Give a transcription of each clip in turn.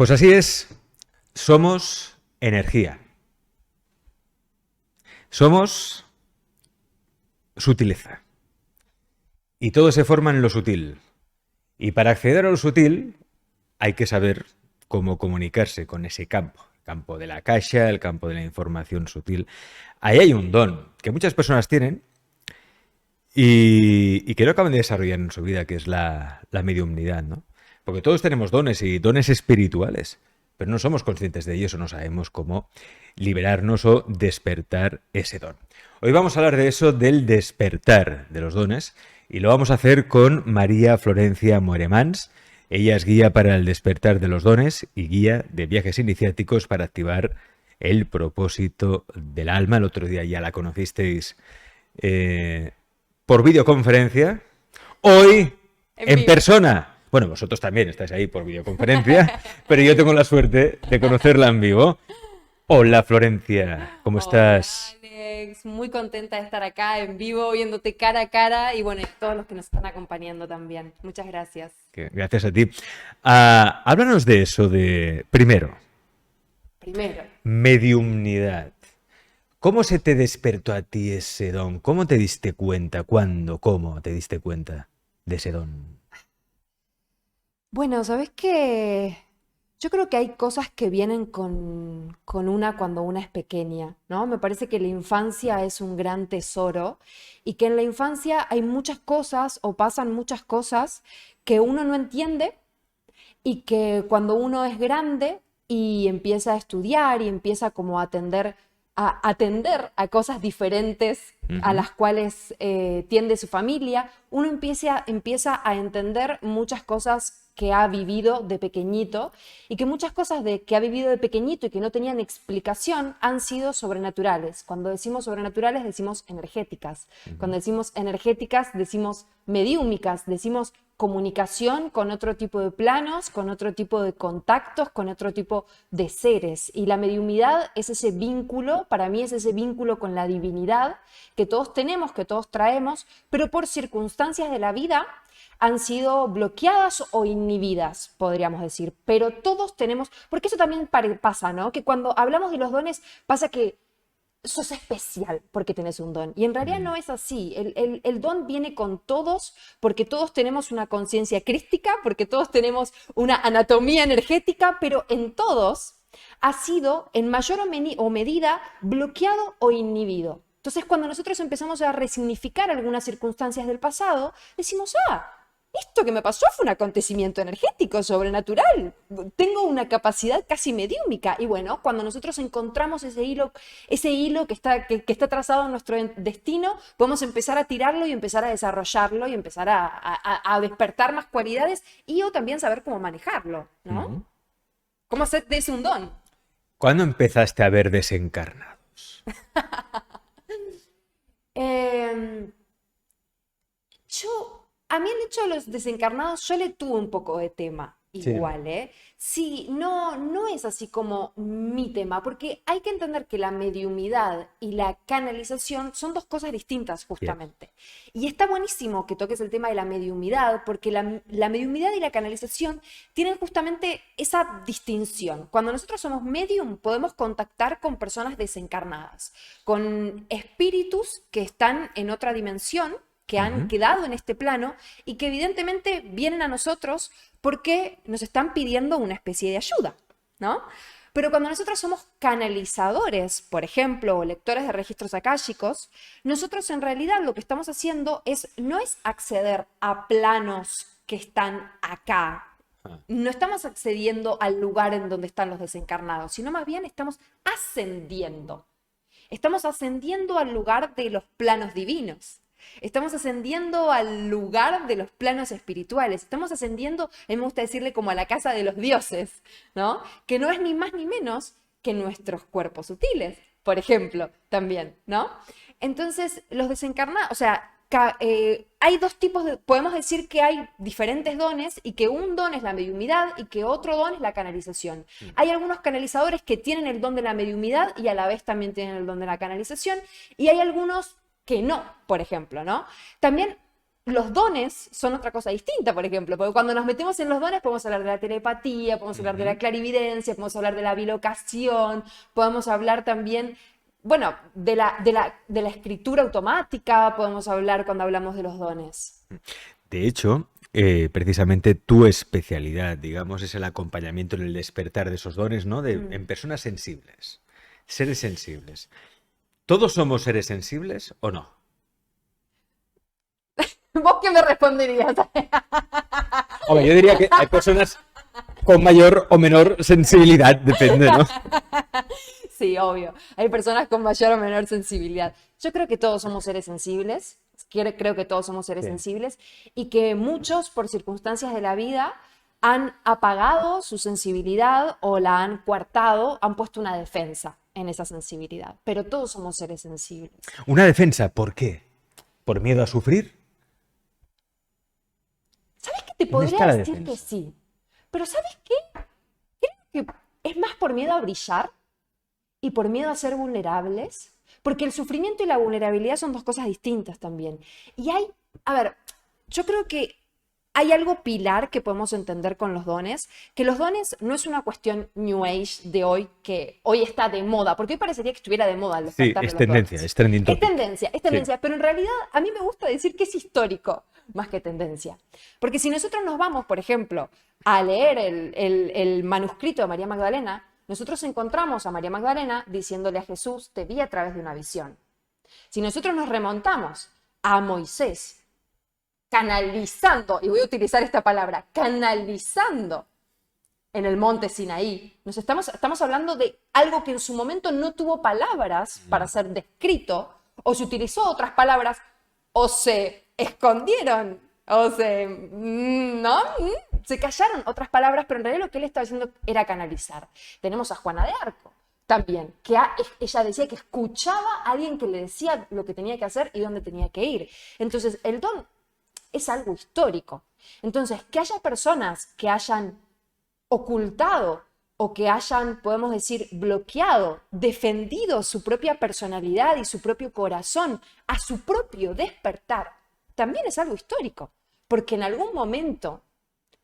Pues así es, somos energía. Somos sutileza. Y todo se forma en lo sutil. Y para acceder a lo sutil hay que saber cómo comunicarse con ese campo. El campo de la caixa, el campo de la información sutil. Ahí hay un don que muchas personas tienen y que no acaban de desarrollar en su vida, que es la mediumnidad, ¿no? Porque todos tenemos dones y dones espirituales, pero no somos conscientes de ellos o no sabemos cómo liberarnos o despertar ese don. Hoy vamos a hablar de eso, del despertar de los dones, y lo vamos a hacer con María Florencia Moeremans. Ella es guía para el despertar de los dones y guía de viajes iniciáticos para activar el propósito del alma. El otro día ya la conocisteis por videoconferencia. Hoy en persona. Bueno, vosotros también estáis ahí por videoconferencia, pero yo tengo la suerte de conocerla en vivo. Hola Florencia, ¿cómo estás? Hola Alex, muy contenta de estar acá en vivo, viéndote cara a cara y bueno, y todos los que nos están acompañando también. Muchas gracias. Gracias a ti. Háblanos de eso de, primero, Primero, mediumnidad. ¿Cómo se te despertó a ti ese don? ¿Cómo te diste cuenta? ¿Cuándo? ¿Cómo te diste cuenta de ese don? bueno, ¿sabes qué? Yo creo que hay cosas que vienen con una cuando una es pequeña, ¿no? Me parece que la infancia es un gran tesoro y que en la infancia hay muchas cosas o pasan muchas cosas que uno no entiende y que cuando uno es grande y empieza a estudiar y empieza como a atender a cosas diferentes a Ujú. las cuales tiende su familia, uno empieza a entender muchas cosas que ha vivido de pequeñito y que muchas cosas que ha vivido de pequeñito y que no tenían explicación han sido sobrenaturales. Cuando decimos sobrenaturales decimos energéticas. Cuando decimos energéticas decimos mediúmicas, decimos comunicación con otro tipo de planos, con otro tipo de contactos, con otro tipo de seres. Y la mediumidad es ese vínculo, para mí es ese vínculo con la divinidad que todos tenemos, que todos traemos, pero por circunstancias de la vida han sido bloqueadas o inhibidas, podríamos decir. Pero todos tenemos, porque eso también pasa, ¿no? Que cuando hablamos de los dones pasa que sos especial porque tenés un don. Y en realidad Mm. no es así. El don viene con todos porque todos tenemos una conciencia crística, porque todos tenemos una anatomía energética, pero en todos ha sido en mayor o medida bloqueado o inhibido. Entonces, cuando nosotros empezamos a resignificar algunas circunstancias del pasado, decimos, esto que me pasó fue un acontecimiento energético, sobrenatural. Tengo una capacidad casi mediúmica. Y bueno, cuando nosotros encontramos ese hilo que está trazado en nuestro destino, podemos empezar a tirarlo y empezar a desarrollarlo y empezar a despertar más cualidades y o también saber cómo manejarlo, ¿no? Ujú. ¿Cómo hacer de ese un don? ¿Cuándo empezaste a ver desencarnados? Eh, a mí el hecho de los desencarnados, yo le tuve un poco de tema Sí. igual, ¿eh? Sí, no es así como mi tema, porque hay que entender que la mediumidad y la canalización son dos cosas distintas Bien. justamente. Y está buenísimo que toques el tema de la mediumidad, porque la mediumidad y la canalización tienen justamente esa distinción. Cuando nosotros somos medium, podemos contactar con personas desencarnadas, con espíritus que están en otra dimensión, que han Ujú. quedado en este plano y que evidentemente vienen a nosotros porque nos están pidiendo una especie de ayuda, ¿no? Pero cuando nosotros somos canalizadores, por ejemplo, o lectores de registros akáshicos, nosotros en realidad lo que estamos haciendo no es acceder a planos que están acá. Ah. No estamos accediendo al lugar en donde están los desencarnados, sino más bien estamos ascendiendo. Estamos ascendiendo al lugar de los planos divinos. Estamos ascendiendo al lugar de los planos espirituales. Estamos ascendiendo, a mí me gusta decirle como a la casa de los dioses, ¿no? Que no es ni más ni menos que nuestros cuerpos sutiles, por ejemplo, también, ¿no? Entonces, los desencarnados, o sea, hay dos tipos podemos decir que hay diferentes dones y que un don es la mediumidad y que otro don es la canalización. Hay algunos canalizadores que tienen el don de la mediumidad y a la vez también tienen el don de la canalización y hay algunos que no, por ejemplo, ¿no? También los dones son otra cosa distinta, por ejemplo, porque cuando nos metemos en los dones podemos hablar de la telepatía, podemos hablar de la clarividencia, podemos hablar de la bilocación, podemos hablar también, bueno, de la escritura automática, podemos hablar cuando hablamos de los dones. De hecho, precisamente tu especialidad, digamos, es el acompañamiento en el despertar de esos dones, ¿no? En personas sensibles, seres sensibles. ¿Todos somos seres sensibles o no? ¿Vos qué me responderías? Hombre, yo diría que hay personas con mayor o menor sensibilidad, depende, ¿no? Sí, obvio. Hay personas con mayor o menor sensibilidad. Yo creo que todos somos seres sensibles. Creo que todos somos seres Sí. sensibles y que muchos, por circunstancias de la vida, han apagado su sensibilidad o la han coartado, han puesto una defensa en esa sensibilidad. Pero todos somos seres sensibles. Una defensa, ¿por qué? ¿Por miedo a sufrir? ¿Sabes qué? Te ¿Dónde podría está la decir que defensa? sí. Pero ¿sabes qué? Creo que es más por miedo a brillar y por miedo a ser vulnerables, porque el sufrimiento y la vulnerabilidad son dos cosas distintas también. Y a ver, yo creo que hay algo pilar que podemos entender con los dones, que los dones no es una cuestión New Age de hoy, que hoy está de moda, porque hoy parecería que estuviera de moda el Sí, despertar de es los tendencia, dones. es trending Es topic. tendencia, es tendencia, pero en realidad a mí me gusta decir que es histórico más que tendencia. Porque si nosotros nos vamos, por ejemplo, a leer el manuscrito de María Magdalena, nosotros encontramos a María Magdalena diciéndole a Jesús, te vi a través de una visión. Si nosotros nos remontamos a Moisés, canalizando, y voy a utilizar esta palabra, canalizando en el monte Sinaí, estamos hablando de algo que en su momento no tuvo palabras para ser descrito, o se utilizó otras palabras, o se escondieron, o ¿no? Se callaron otras palabras, pero en realidad lo que él estaba haciendo era canalizar. Tenemos a Juana de Arco también, que ella decía que escuchaba a alguien que le decía lo que tenía que hacer y dónde tenía que ir. Entonces, el don es algo histórico. Entonces, que haya personas que hayan ocultado o que hayan, podemos decir, bloqueado, defendido su propia personalidad y su propio corazón a su propio despertar, también es algo histórico, porque en algún momento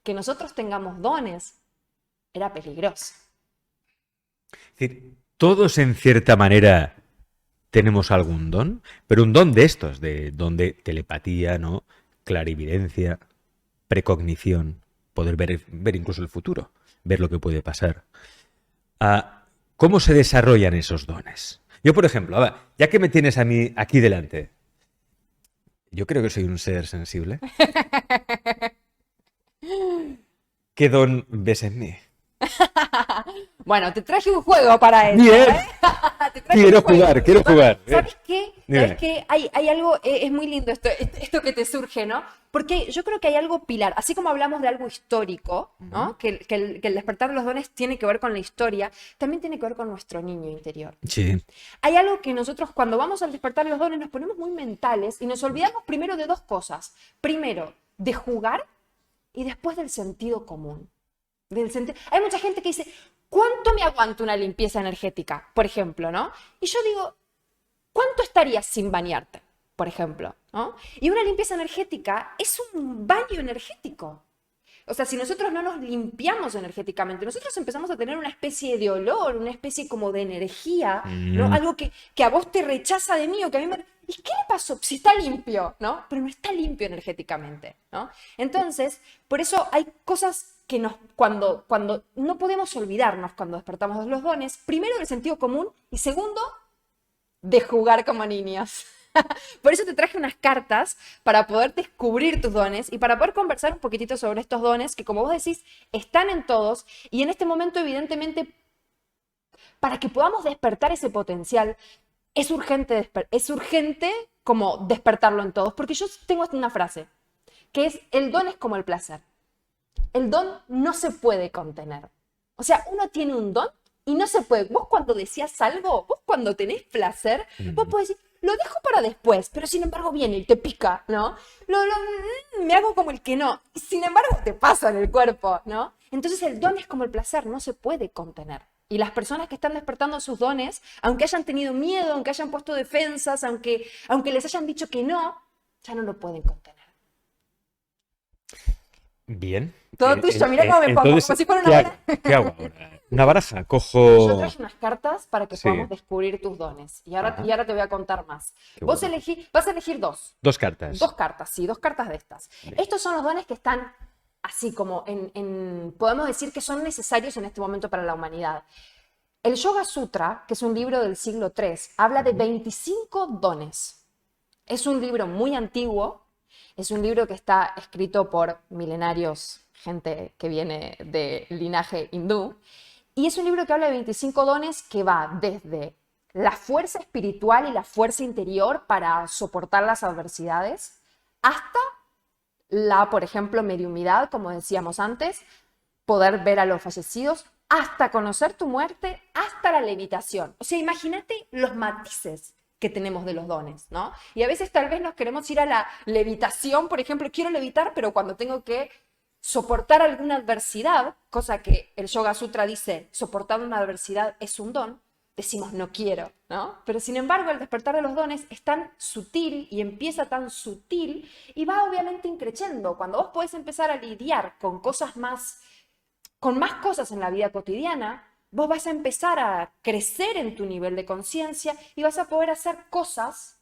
que nosotros tengamos dones era peligroso. Es decir, todos en cierta manera tenemos algún don, pero un don de estos, de don de telepatía, ¿no? Clarividencia, precognición, poder ver incluso el futuro, ver lo que puede pasar. ¿Cómo se desarrollan esos dones? Yo, por ejemplo, a ver, ya que me tienes a mí aquí delante, yo creo que soy un ser sensible. ¿Qué don ves en mí? Bueno, te traje un juego para eso. Bien. Te traje Quiero un juego. jugar, quiero jugar. ¿Sabes qué? Dime. ¿Sabes qué? Hay algo, es muy lindo esto que te surge, ¿no? Porque yo creo que hay algo pilar, así como hablamos de algo histórico, ¿no? Que el despertar de los dones tiene que ver con la historia, también tiene que ver con nuestro niño interior. Sí. Hay algo que nosotros cuando vamos al despertar de los dones nos ponemos muy mentales y nos olvidamos primero de dos cosas. Primero, de jugar y después del sentido común. Hay mucha gente que dice, ¿cuánto me aguanta una limpieza energética? Por ejemplo, ¿no? Y yo digo, ¿cuánto estarías sin bañarte? Por ejemplo, ¿no? Y una limpieza energética es un baño energético. O sea, si nosotros no nos limpiamos energéticamente, nosotros empezamos a tener una especie de olor, una especie como de energía, ¿no? Algo que a vos te rechaza de mí o que a mí me... ¿Y qué le pasó? Si está limpio, ¿no? Pero no está limpio energéticamente, ¿no? Entonces, por eso hay cosas que cuando no podemos olvidarnos cuando despertamos los dones, primero del sentido común y segundo, de jugar como niños. Por eso te traje unas cartas para poder descubrir tus dones y para poder conversar un poquitito sobre estos dones que, como vos decís, están en todos y en este momento, evidentemente, para que podamos despertar ese potencial, es urgente como despertarlo en todos, porque yo tengo una frase, que es, el don es como el placer. El don no se puede contener. O sea, uno tiene un don y no se puede. Vos cuando decías algo, vos cuando tenés placer, vos podés decir, lo dejo para después, pero sin embargo viene y te pica, ¿no? Me hago como el que no. Y sin embargo te pasa en el cuerpo, ¿no? Entonces el don es como el placer, no se puede contener. Y las personas que están despertando sus dones, aunque hayan tenido miedo, aunque hayan puesto defensas, aunque les hayan dicho que no, ya no lo pueden contener. Bien. Todo tuyo, mira cómo me pongo, Entonces, como si fuera ¿qué una hago? bola. ¿Qué hago ahora? Una baraja, Yo cojo... traje unas cartas para que Sí, podamos descubrir tus dones. ajá, Y ahora te voy a contar más. qué bueno. Vas a elegir dos. Dos cartas. Dos cartas, sí, dos cartas de estas. Vale. Estos son los dones que están así como podemos decir que son necesarios en este momento para la humanidad. El Yoga Sutra, que es un libro del siglo III, habla de 25 dones. Es un libro muy antiguo, es un libro que está escrito por milenarios, gente que viene de linaje hindú, y es un libro que habla de 25 dones que va desde la fuerza espiritual y la fuerza interior para soportar las adversidades, hasta la, por ejemplo, mediumidad, como decíamos antes, poder ver a los fallecidos, hasta conocer tu muerte, hasta la levitación. O sea, imagínate los matices que tenemos de los dones, ¿no? Y a veces tal vez nos queremos ir a la levitación, por ejemplo, quiero levitar, pero cuando tengo que soportar alguna adversidad, cosa que el Yoga Sutra dice, soportar una adversidad es un don, decimos no quiero, ¿no? Pero sin embargo, el despertar de los dones es tan sutil y empieza tan sutil y va obviamente increciendo. Cuando vos podés empezar a lidiar con cosas más, con más cosas en la vida cotidiana, vos vas a empezar a crecer en tu nivel de conciencia y vas a poder hacer cosas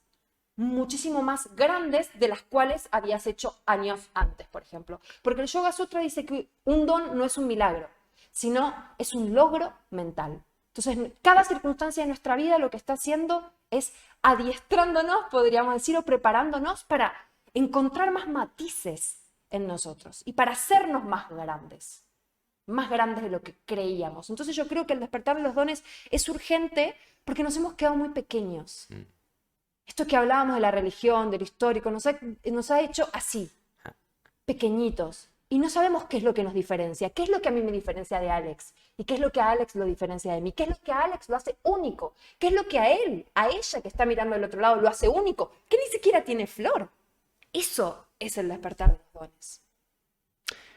muchísimo más grandes de las cuales habías hecho años antes, por ejemplo. Porque el Yoga Sutra dice que un don no es un milagro, sino es un logro mental. Entonces, cada circunstancia de nuestra vida lo que está haciendo es adiestrándonos, podríamos decir, o preparándonos para encontrar más matices en nosotros y para hacernos más grandes de lo que creíamos. Entonces yo creo que el despertar de los dones es urgente porque nos hemos quedado muy pequeños. Esto que hablábamos de la religión, de lo histórico, nos ha hecho así, pequeñitos. Y no sabemos qué es lo que nos diferencia, qué es lo que a mí me diferencia de Alex, y qué es lo que a Alex lo diferencia de mí, qué es lo que a Alex lo hace único, qué es lo que a él, a ella que está mirando del otro lado lo hace único, que ni siquiera tiene flor. Eso es el despertar de los dones.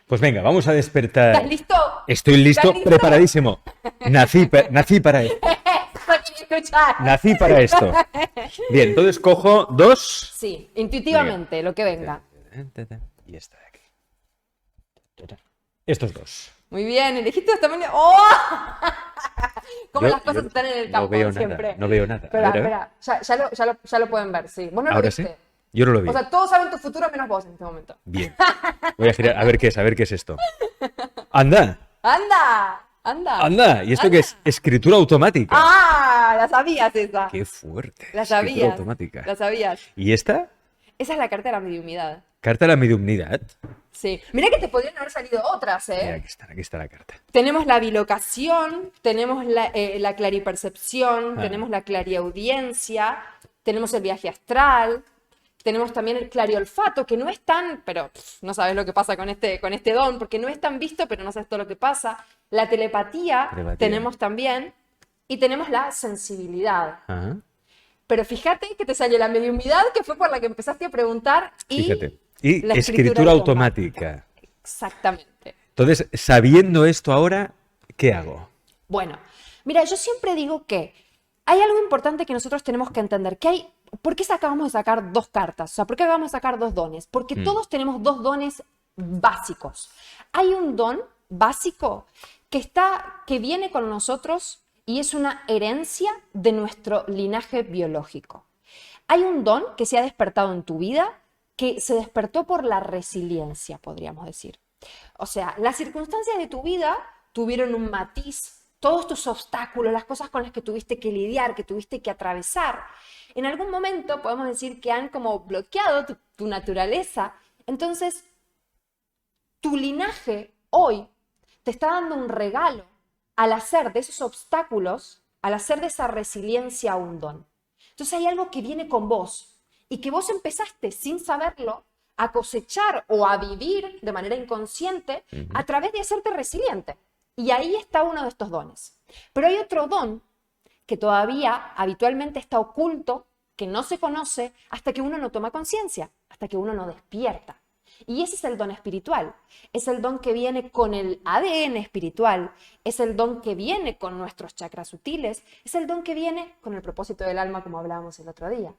Pues venga, vamos a despertar. ¿Estás listo? Estoy listo, ¿Estás listo? preparadísimo. Nací para esto. Nací para esto. Bien, entonces cojo dos. Sí, intuitivamente, lo que venga. Y esta de aquí. Estos dos. Muy bien, elegiste también. ¡Oh! Como las cosas están en el campo no veo siempre. Nada, no veo nada. Espera, A ver. espera, ya lo pueden ver, sí. Vos no lo Ahora viste. sí. Yo no lo vi. O sea, todos saben tu futuro menos vos en este momento. Bien. Voy a girar a ver qué es esto. ¡Anda! ¡Anda! ¡Anda! ¡Anda! ¿Y esto qué es? Escritura automática. ¡Ah! La sabías esa. ¡Qué fuerte! La Escritura sabías. automática. La sabías. ¿Y esta? Esa es la carta de la mediumidad. Carta de la mediumnidad. Sí. Mira que te podrían haber salido otras, ¿eh? Mira, aquí está la carta. Tenemos la bilocación, tenemos la claripercepción, tenemos la clariaudiencia, tenemos el viaje astral, tenemos también el clariolfato, que no es tan, pero no sabes lo que pasa con este don, porque no es tan visto, pero no sabes todo lo que pasa. La telepatía. Tenemos también, y tenemos la sensibilidad. Ajá. Pero fíjate que te salió la mediumidad, que fue por la que empezaste a preguntar, y Fíjate. Y la escritura automática. Exactamente. Entonces, sabiendo esto ahora, ¿qué hago? Bueno, mira, yo siempre digo que hay algo importante que nosotros tenemos que entender, que hay, ¿por qué acabamos de sacar dos cartas? O sea, ¿por qué acabamos de sacar dos dones? Porque todos tenemos dos dones básicos. Hay un don básico que viene con nosotros y es una herencia de nuestro linaje biológico. Hay un don que se ha despertado en tu vida, que se despertó por la resiliencia, podríamos decir. O sea, las circunstancias de tu vida tuvieron un matiz, todos tus obstáculos, las cosas con las que tuviste que lidiar, que tuviste que atravesar, en algún momento podemos decir que han como bloqueado tu naturaleza. Entonces, tu linaje hoy te está dando un regalo al hacer de esos obstáculos, al hacer de esa resiliencia un don. Entonces hay algo que viene con vos y que vos empezaste sin saberlo a cosechar o a vivir de manera inconsciente a través de hacerte resiliente. Y ahí está uno de estos dones. Pero hay otro don que todavía habitualmente está oculto, que no se conoce hasta que uno no toma conciencia, hasta que uno no despierta. Y ese es el don espiritual. Es el don que viene con el ADN espiritual. Es el don que viene con nuestros chakras sutiles. Es el don que viene con el propósito del alma, como hablábamos el otro día.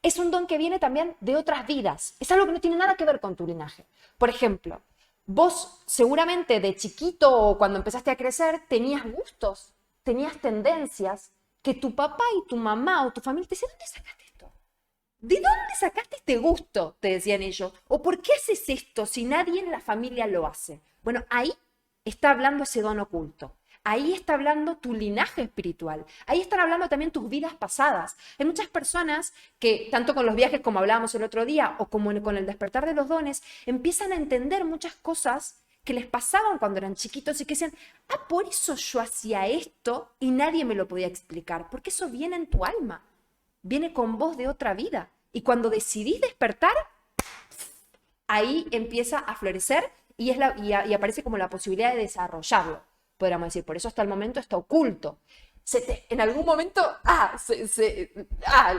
Es un don que viene también de otras vidas. Es algo que no tiene nada que ver con tu linaje. Por ejemplo, vos seguramente de chiquito o cuando empezaste a crecer tenías gustos, tenías tendencias que tu papá y tu mamá o tu familia te decían, ¿dónde sacaste esto? ¿De dónde sacaste este gusto? Te decían ellos. ¿O por qué haces esto si nadie en la familia lo hace? Bueno, ahí está hablando ese don oculto. Ahí está hablando tu linaje espiritual. Ahí están hablando también tus vidas pasadas. Hay muchas personas que, tanto con los viajes como hablábamos el otro día, o como con el despertar de los dones, empiezan a entender muchas cosas que les pasaban cuando eran chiquitos y que decían, por eso yo hacía esto y nadie me lo podía explicar. Porque eso viene en tu alma. Viene con vos de otra vida. Y cuando decidís despertar, ahí empieza a florecer y aparece como la posibilidad de desarrollarlo, podríamos decir. Por eso hasta el momento está oculto. En algún momento,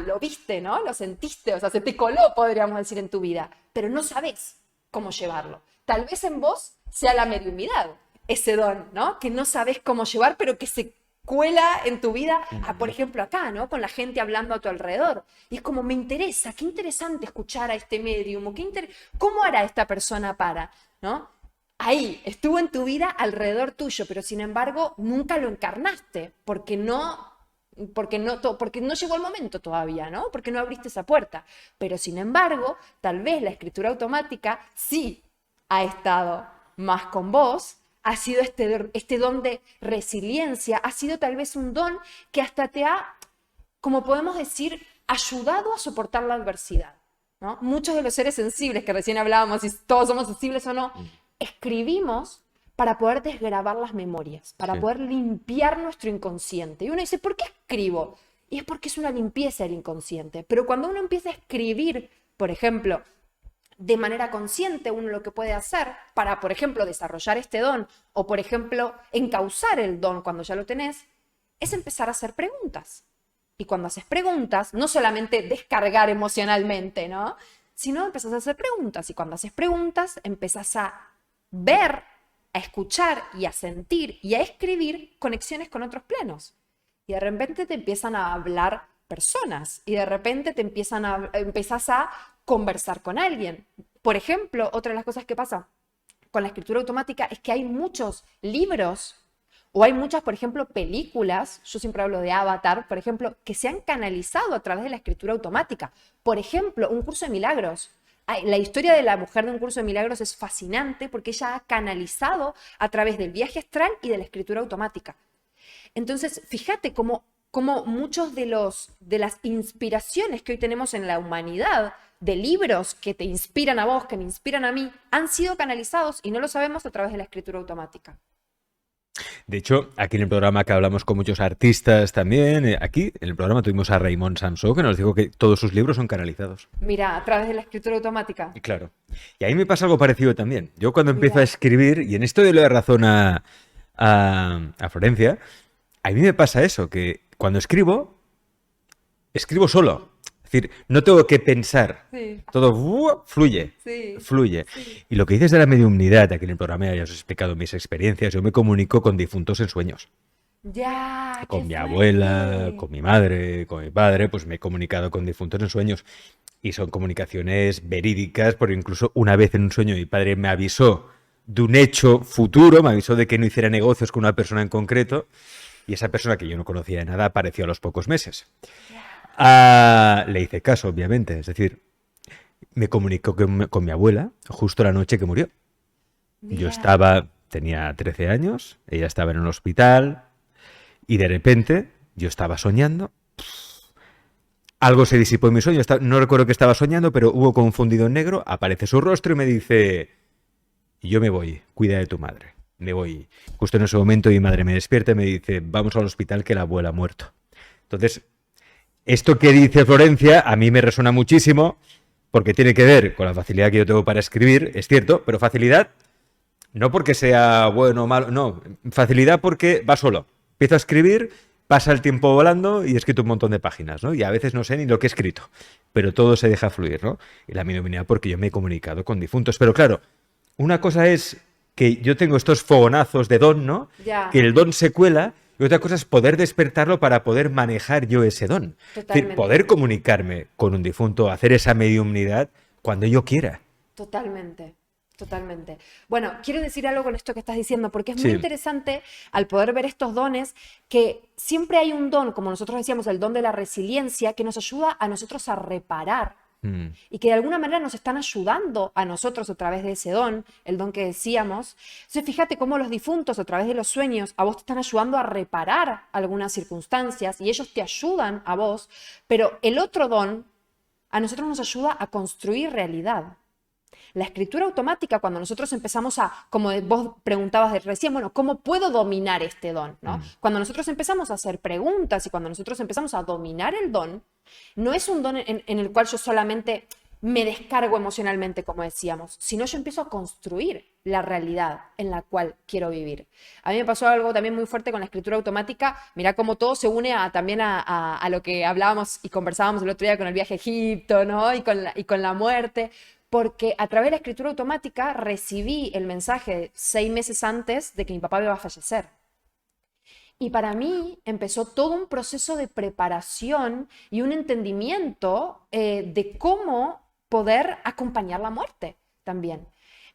lo viste, ¿no? Lo sentiste, o sea, se te coló, podríamos decir, en tu vida, pero no sabés cómo llevarlo. Tal vez en vos sea la mediumnidad, ese don, ¿no? Que no sabés cómo llevar, pero que se cuela en tu vida, por ejemplo acá, ¿no? Con la gente hablando a tu alrededor. Y es como, me interesa, qué interesante escuchar a este medium, ¿cómo hará esta persona para, ¿no? Ahí, estuvo en tu vida alrededor tuyo, pero sin embargo nunca lo encarnaste, porque no llegó el momento todavía, ¿no? Porque no abriste esa puerta. Pero sin embargo, tal vez la escritura automática sí ha estado más con vos, ha sido este don de resiliencia, ha sido tal vez un don que hasta te ha, como podemos decir, ayudado a soportar la adversidad, ¿no? Muchos de los seres sensibles que recién hablábamos, si todos somos sensibles o no, escribimos para poder desgravar las memorias, para poder limpiar nuestro inconsciente. Y uno dice, ¿por qué escribo? Y es porque es una limpieza del inconsciente. Pero cuando uno empieza a escribir, por ejemplo, de manera consciente, uno lo que puede hacer para, por ejemplo, desarrollar este don o, por ejemplo, encauzar el don cuando ya lo tenés, es empezar a hacer preguntas. Y cuando haces preguntas, no solamente descargar emocionalmente, ¿no? Sino empezás a hacer preguntas. Y cuando haces preguntas, empezás a ver, a escuchar y a sentir y a escribir conexiones con otros planos. Y de repente te empiezan a hablar personas y de repente empezás a conversar con alguien. Por ejemplo, otra de las cosas que pasa con la escritura automática es que hay muchos libros o hay muchas, por ejemplo, películas, yo siempre hablo de Avatar, por ejemplo, que se han canalizado a través de la escritura automática. Por ejemplo, un curso de milagros. La historia de la mujer de un curso de milagros es fascinante porque ella ha canalizado a través del viaje astral y de la escritura automática. Entonces, fíjate cómo muchos de las inspiraciones que hoy tenemos en la humanidad, de libros que te inspiran a vos, que me inspiran a mí, han sido canalizados y no lo sabemos a través de la escritura automática. De hecho, aquí en el programa que hablamos con muchos artistas también, aquí en el programa tuvimos a Raymond Samsó, que nos dijo que todos sus libros son canalizados. Mira, a través de la escritura automática. Y claro. Y a mí me pasa algo parecido también. Yo cuando empiezo a escribir, y en esto yo le doy razón a Florencia, a mí me pasa eso, que cuando escribo solo. Es decir, no tengo que pensar. Sí. Todo fluye. Sí. Fluye. Sí. Y lo que dices de la mediumnidad, aquí en el programa ya os he explicado mis experiencias. Yo me comunico con difuntos en sueños. Ya. Con mi abuela, con mi madre, con mi padre, pues me he comunicado con difuntos en sueños. Y son comunicaciones verídicas, porque incluso una vez en un sueño mi padre me avisó de un hecho futuro, me avisó de que no hiciera negocios con una persona en concreto. Y esa persona que yo no conocía de nada apareció a los pocos meses. Le hice caso, obviamente. Es decir, me comunicó con mi abuela justo la noche que murió. Yo tenía 13 años, ella estaba en un hospital y de repente yo estaba soñando. Algo se disipó en mi sueño, no recuerdo que estaba soñando, pero hubo como un fundido en negro, aparece su rostro y me dice, yo me voy, cuida de tu madre. Me voy. Justo en ese momento mi madre me despierta y me dice, vamos al hospital que la abuela ha muerto. Entonces, esto que dice Florencia a mí me resuena muchísimo porque tiene que ver con la facilidad que yo tengo para escribir, es cierto, pero facilidad no porque sea bueno o malo, no, facilidad porque va solo. Empiezo a escribir pasa el tiempo volando y he escrito un montón de páginas, ¿no? Y a veces no sé ni lo que he escrito, pero todo se deja fluir, ¿no? Y la mediunidad porque yo me he comunicado con difuntos. Pero claro, una cosa es que yo tengo estos fogonazos de don, ¿no? Ya, Que el don se cuela, y otra cosa es poder despertarlo para poder manejar yo ese don. Es decir, totalmente. poder comunicarme con un difunto, hacer esa mediumnidad cuando yo quiera. Totalmente, totalmente. Bueno, quiero decir algo con esto que estás diciendo, porque es muy Sí. interesante al poder ver estos dones, que siempre hay un don, como nosotros decíamos, el don de la resiliencia, que nos ayuda a nosotros a reparar Mm. y que de alguna manera nos están ayudando a nosotros a través de ese don, el don que decíamos. Entonces, fíjate cómo los difuntos a través de los sueños a vos te están ayudando a reparar algunas circunstancias y ellos te ayudan a vos, pero el otro don a nosotros nos ayuda a construir realidad. La escritura automática, cuando nosotros empezamos a, como vos preguntabas de recién, bueno, ¿cómo puedo dominar este don? ¿No? Mm. Cuando nosotros empezamos a hacer preguntas y cuando nosotros empezamos a dominar el don, no es un don en el cual yo solamente me descargo emocionalmente, como decíamos, sino yo empiezo a construir la realidad en la cual quiero vivir. A mí me pasó algo también muy fuerte con la escritura automática. Mirá cómo todo se une también a lo que hablábamos y conversábamos el otro día con el viaje a Egipto, ¿no? Y con la muerte. Porque a través de la escritura automática recibí el mensaje 6 meses antes de que mi papá iba a fallecer. Y para mí empezó todo un proceso de preparación y un entendimiento de cómo poder acompañar la muerte también.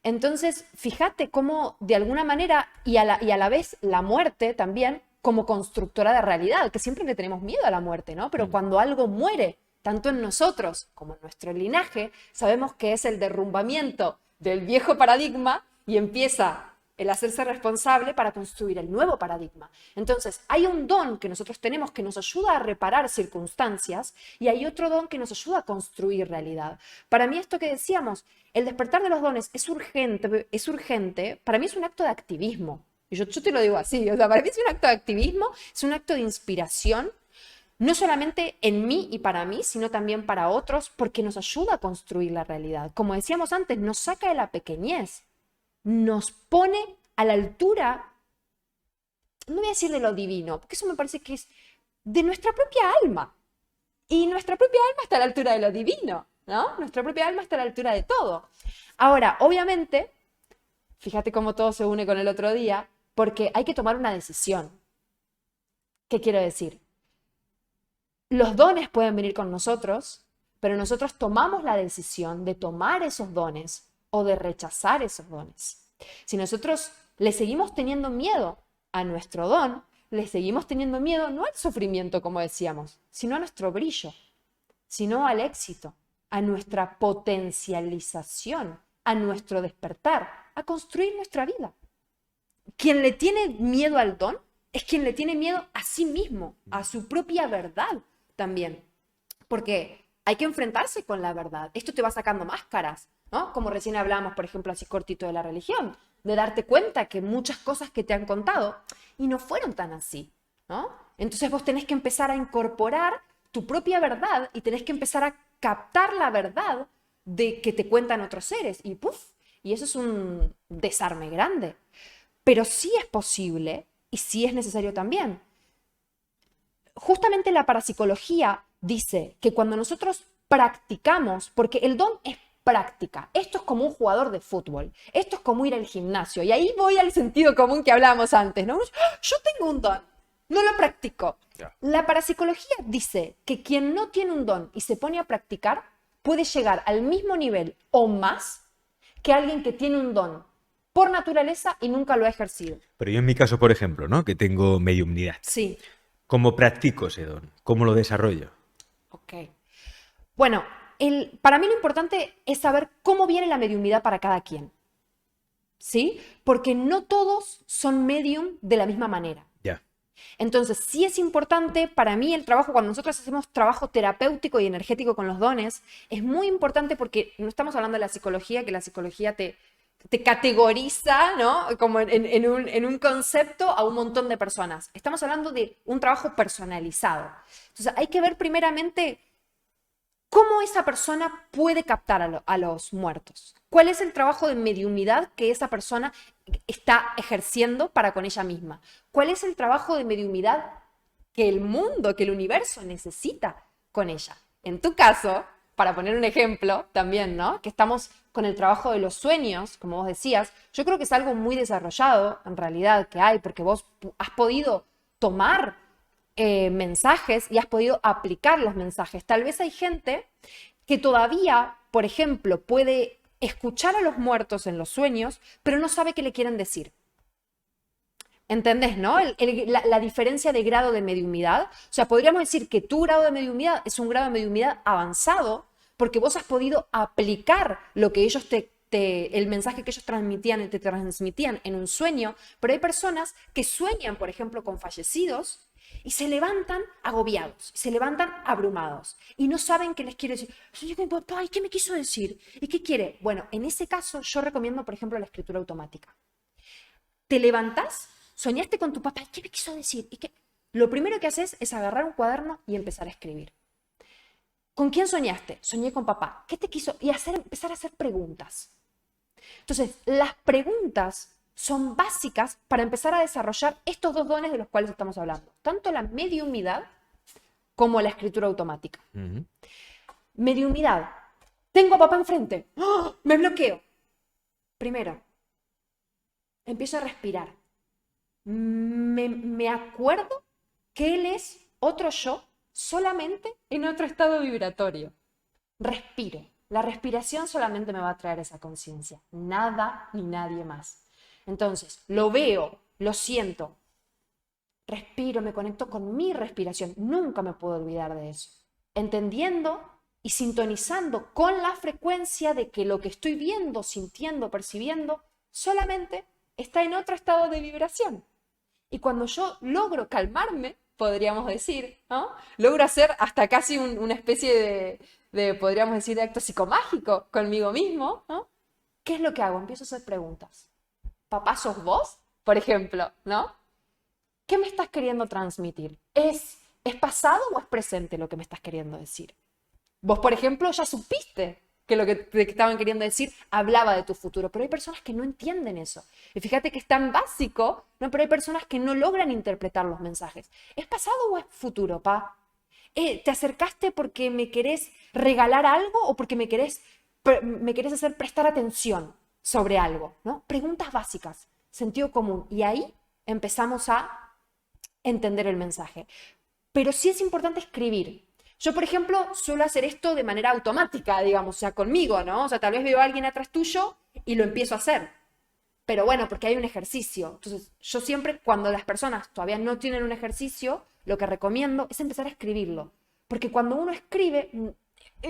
Entonces, fíjate cómo de alguna manera, y a la vez la muerte también, como constructora de realidad, que siempre le tenemos miedo a la muerte, ¿no? Pero Mm. cuando algo muere, tanto en nosotros como en nuestro linaje, sabemos que es el derrumbamiento del viejo paradigma y empieza el hacerse responsable para construir el nuevo paradigma. Entonces, hay un don que nosotros tenemos que nos ayuda a reparar circunstancias y hay otro don que nos ayuda a construir realidad. Para mí esto que decíamos, el despertar de los dones es urgente, para mí es un acto de activismo. Y yo te lo digo así, o sea, para mí es un acto de activismo, es un acto de inspiración, no solamente en mí y para mí, sino también para otros, porque nos ayuda a construir la realidad. Como decíamos antes, nos saca de la pequeñez, nos pone a la altura, no voy a decir de lo divino, porque eso me parece que es de nuestra propia alma. Y nuestra propia alma está a la altura de lo divino, ¿no? Nuestra propia alma está a la altura de todo. Ahora, obviamente, fíjate cómo todo se une con el otro día, porque hay que tomar una decisión. ¿Qué quiero decir? Los dones pueden venir con nosotros, pero nosotros tomamos la decisión de tomar esos dones o de rechazar esos dones. Si nosotros le seguimos teniendo miedo a nuestro don, le seguimos teniendo miedo no al sufrimiento, como decíamos, sino a nuestro brillo, sino al éxito, a nuestra potencialización, a nuestro despertar, a construir nuestra vida. Quien le tiene miedo al don es quien le tiene miedo a sí mismo, a su propia verdad también. Porque hay que enfrentarse con la verdad. Esto te va sacando máscaras, ¿no? Como recién hablamos, por ejemplo, así cortito de la religión, de darte cuenta que muchas cosas que te han contado y no fueron tan así, ¿no? Entonces vos tenés que empezar a incorporar tu propia verdad y tenés que empezar a captar la verdad de que te cuentan otros seres y ¡puf! Y eso es un desarme grande. Pero sí es posible y sí es necesario también. Justamente la parapsicología dice que cuando nosotros practicamos, porque el don es práctica, esto es como un jugador de fútbol, esto es como ir al gimnasio, y ahí voy al sentido común que hablábamos antes, ¿no? Yo tengo un don, no lo practico. Ya. La parapsicología dice que quien no tiene un don y se pone a practicar puede llegar al mismo nivel o más que alguien que tiene un don por naturaleza y nunca lo ha ejercido. Pero yo en mi caso, por ejemplo, ¿no? Que tengo mediumnidad. Sí, ¿Cómo practico ese don? ¿Cómo lo desarrollo? ok. Bueno, para mí lo importante es saber cómo viene la mediumnidad para cada quien, ¿sí? Porque no todos son medium de la misma manera. Ya. Entonces, sí es importante para mí el trabajo, cuando nosotros hacemos trabajo terapéutico y energético con los dones, es muy importante porque no estamos hablando de la psicología, que la psicología te categoriza, ¿no? Como en un concepto a un montón de personas. Estamos hablando de un trabajo personalizado. Entonces, hay que ver primeramente cómo esa persona puede captar a los muertos. ¿Cuál es el trabajo de mediumnidad que esa persona está ejerciendo para con ella misma? ¿Cuál es el trabajo de mediumnidad que el mundo, que el universo necesita con ella. En tu caso, para poner un ejemplo también, ¿no? Que estamos con el trabajo de los sueños, como vos decías, yo creo que es algo muy desarrollado en realidad que hay, porque vos has podido tomar mensajes y has podido aplicar los mensajes. Tal vez hay gente que todavía, por ejemplo, puede escuchar a los muertos en los sueños, pero no sabe qué le quieren decir. ¿Entendés, no? La diferencia de grado de mediumidad. O sea, podríamos decir que tu grado de mediumidad es un grado de mediumidad avanzado porque vos has podido aplicar lo que ellos el mensaje que ellos te transmitían en un sueño, pero hay personas que sueñan, por ejemplo, con fallecidos y se levantan agobiados, se levantan abrumados y no saben qué les quiere decir. Soñé con mi papá, ¿y qué me quiso decir? ¿Y qué quiere? Bueno, en ese caso yo recomiendo, por ejemplo, la escritura automática. Te levantás, soñaste con tu papá, ¿y qué me quiso decir? ¿Y qué? Lo primero que haces es agarrar un cuaderno y empezar a escribir. ¿Con quién soñaste? Soñé con papá. ¿Qué te quiso? Y empezar a hacer preguntas. Entonces, las preguntas son básicas para empezar a desarrollar estos dos dones de los cuales estamos hablando. Tanto la mediumidad como la escritura automática. Mediumidad. Tengo a papá enfrente. ¡Oh! Me bloqueo. Primero, empiezo a respirar. Me acuerdo que él es otro yo, solamente en otro estado vibratorio. Respiro. La respiración solamente me va a traer esa conciencia. Nada ni nadie más. Entonces, lo veo, lo siento. Respiro, me conecto con mi respiración. Nunca me puedo olvidar de eso. Entendiendo y sintonizando con la frecuencia de que lo que estoy viendo, sintiendo, percibiendo, solamente está en otro estado de vibración. Y cuando yo logro calmarme, podríamos decir, ¿no? Logro hacer hasta casi una especie de, podríamos decir, de acto psicomágico conmigo mismo, ¿no? ¿Qué es lo que hago? Empiezo a hacer preguntas. ¿Papá sos vos? Por ejemplo, ¿no? ¿Qué me estás queriendo transmitir? ¿Es pasado o es presente lo que me estás queriendo decir? Vos, por ejemplo, ya supiste que lo que te estaban queriendo decir hablaba de tu futuro, pero hay personas que no entienden eso. Y fíjate que es tan básico, ¿no? Pero hay personas que no logran interpretar los mensajes. ¿Es pasado o es futuro, pa? ¿Te acercaste porque me querés regalar algo o porque me querés hacer prestar atención sobre algo, ¿no? Preguntas básicas, sentido común. Y ahí empezamos a entender el mensaje. Pero sí es importante escribir. Yo, por ejemplo, suelo hacer esto de manera automática, digamos, o sea, conmigo, ¿no? O sea, tal vez veo a alguien atrás tuyo y lo empiezo a hacer. Pero bueno, porque hay un ejercicio. Entonces, yo siempre, cuando las personas todavía no tienen un ejercicio, lo que recomiendo es empezar a escribirlo. Porque cuando uno escribe,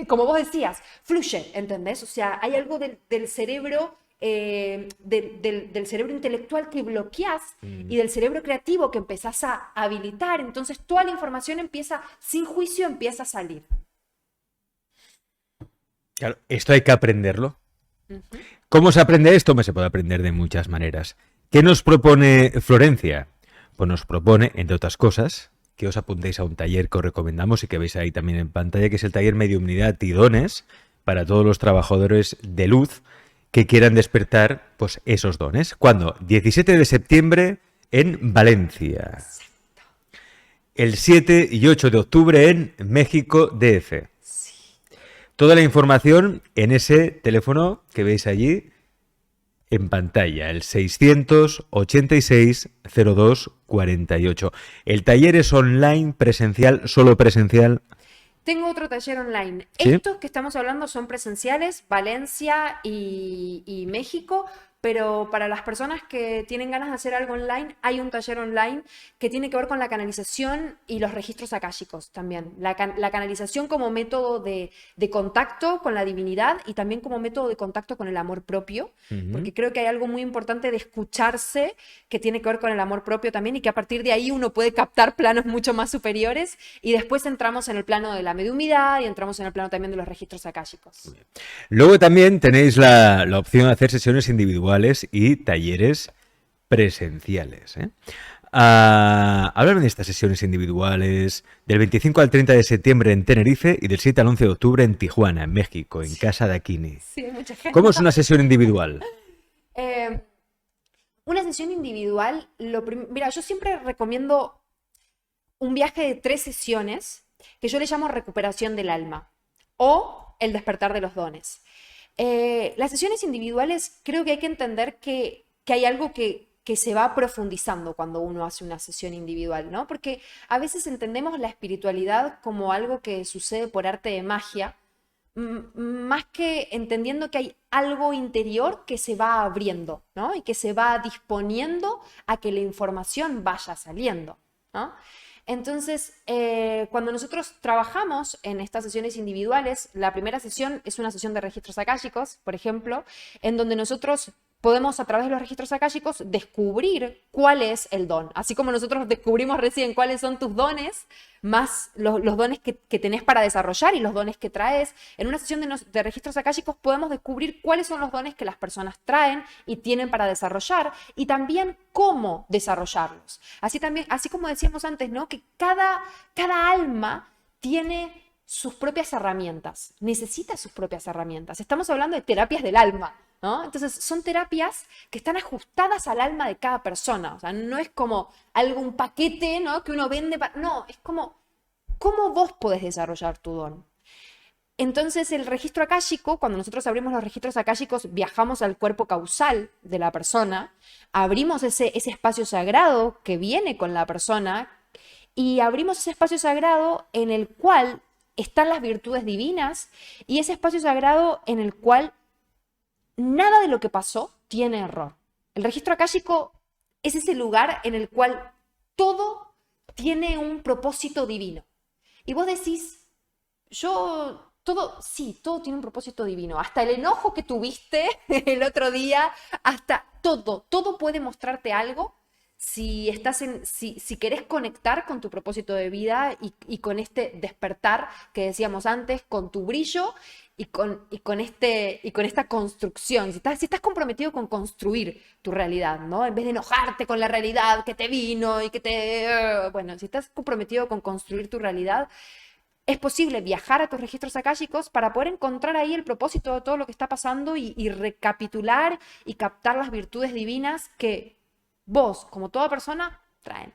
como vos decías, fluye, ¿entendés? O sea, hay algo del cerebro, del cerebro intelectual que bloqueás y del cerebro creativo que empezás a habilitar. Entonces, toda la información empieza, sin juicio, empieza a salir. Claro, esto hay que aprenderlo. ¿Cómo se aprende esto? Se puede aprender de muchas maneras. ¿Qué nos propone Florencia? Pues nos propone, entre otras cosas, que os apuntéis a un taller que os recomendamos y que veis ahí también en pantalla, que es el taller Mediumnidad y Dones para todos los trabajadores de luz que quieran despertar pues, esos dones. ¿Cuándo? 17 de septiembre en Valencia. Exacto. El 7 y 8 de octubre en México DF. Sí. Toda la información en ese teléfono que veis allí en pantalla, el 686-02-48. El taller es online, presencial, solo presencial. Tengo otro taller online. ¿Sí? Estos que estamos hablando son presenciales, Valencia y México, pero para las personas que tienen ganas de hacer algo online, hay un taller online que tiene que ver con la canalización y los registros akáshicos también. La canalización como método de contacto con la divinidad y también como método de contacto con el amor propio, porque creo que hay algo muy importante de escucharse que tiene que ver con el amor propio también y que a partir de ahí uno puede captar planos mucho más superiores y después entramos en el plano de la mediumidad y entramos en el plano también de los registros akáshicos. Luego también tenéis la opción de hacer sesiones individuales y talleres presenciales. Háblame de estas sesiones individuales del 25 al 30 de septiembre en Tenerife y del 7 al 11 de octubre en Tijuana, en México, en Casa de Aquini. Sí, mucha gente. ¿Cómo es una sesión individual? Una sesión individual, mira, yo siempre recomiendo un viaje de 3 sesiones que yo le llamo recuperación del alma o el despertar de los dones. Las sesiones individuales creo que hay que entender que hay algo que se va profundizando cuando uno hace una sesión individual, ¿no? Porque a veces entendemos la espiritualidad como algo que sucede por arte de magia, más que entendiendo que hay algo interior que se va abriendo, ¿no? Y que se va disponiendo a que la información vaya saliendo, ¿no? Entonces, cuando nosotros trabajamos en estas sesiones individuales, la primera sesión es una sesión de registros akáshicos, por ejemplo, en donde nosotros podemos a través de los registros akáshicos descubrir cuál es el don. Así como nosotros descubrimos recién cuáles son tus dones, más los dones que tenés para desarrollar y los dones que traes, en una sesión de registros akáshicos podemos descubrir cuáles son los dones que las personas traen y tienen para desarrollar y también cómo desarrollarlos. Así como decíamos antes, ¿no? Que cada alma tiene sus propias herramientas, necesita sus propias herramientas. Estamos hablando de terapias del alma, ¿no? Entonces, son terapias que están ajustadas al alma de cada persona. O sea, no es como un paquete, ¿no? Que uno vende. No, es como cómo vos podés desarrollar tu don. Entonces, el registro akáshico, cuando nosotros abrimos los registros akáshicos, viajamos al cuerpo causal de la persona, abrimos ese espacio sagrado que viene con la persona y abrimos ese espacio sagrado en el cual están las virtudes divinas y ese espacio sagrado en el cual nada de lo que pasó tiene error. El registro akáshico es ese lugar en el cual todo tiene un propósito divino. Y vos decís, todo tiene un propósito divino. Hasta el enojo que tuviste el otro día, hasta todo puede mostrarte algo si querés conectar con tu propósito de vida y con este despertar que decíamos antes, con tu brillo y con esta construcción. Si estás comprometido con construir tu realidad, ¿no? En vez de enojarte con la realidad que te vino y bueno, si estás comprometido con construir tu realidad, es posible viajar a tus registros akáshicos para poder encontrar ahí el propósito de todo lo que está pasando y recapitular y captar las virtudes divinas que vos, como toda persona, traen.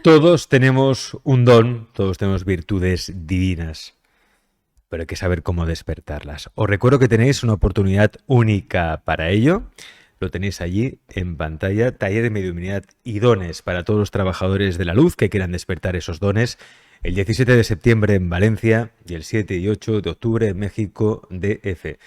Todos tenemos un don, todos tenemos virtudes divinas, pero hay que saber cómo despertarlas. Os recuerdo que tenéis una oportunidad única para ello. Lo tenéis allí en pantalla, taller de mediumnidad y dones para todos los trabajadores de la luz que quieran despertar esos dones. El 17 de septiembre en Valencia y el 7 y 8 de octubre en México DF.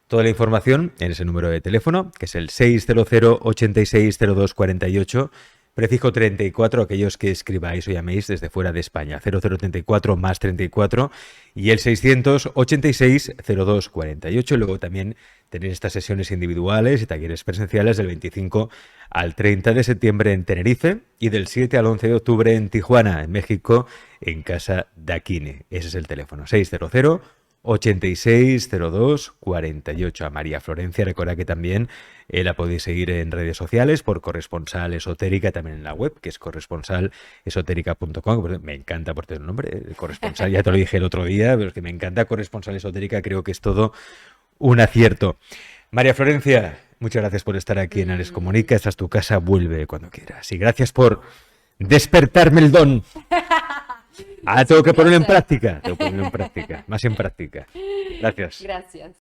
Toda la información en ese número de teléfono, que es el 600-860248, prefijo 34, aquellos que escribáis o llaméis desde fuera de España, 0034 más 34 y el 600-860248. Luego también tenéis estas sesiones individuales y talleres presenciales del 25 al 30 de septiembre en Tenerife y del 7 al 11 de octubre en Tijuana, en México, en Casa Daquine. Ese es el teléfono, 600-860248. A María Florencia, recuerda que también la podéis seguir en redes sociales por Corresponsal Esotérica, también en la web, que es corresponsalesotérica.com. Me encanta por tener un nombre, corresponsal, ya te lo dije el otro día, pero es que me encanta Corresponsal Esotérica, creo que es todo un acierto. María Florencia, muchas gracias por estar aquí en Alex Comunica. Esta es tu casa, vuelve cuando quieras. Y gracias por despertarme el don. Tengo que ponerlo en práctica. Tengo que ponerlo en práctica, más en práctica. Gracias. Gracias.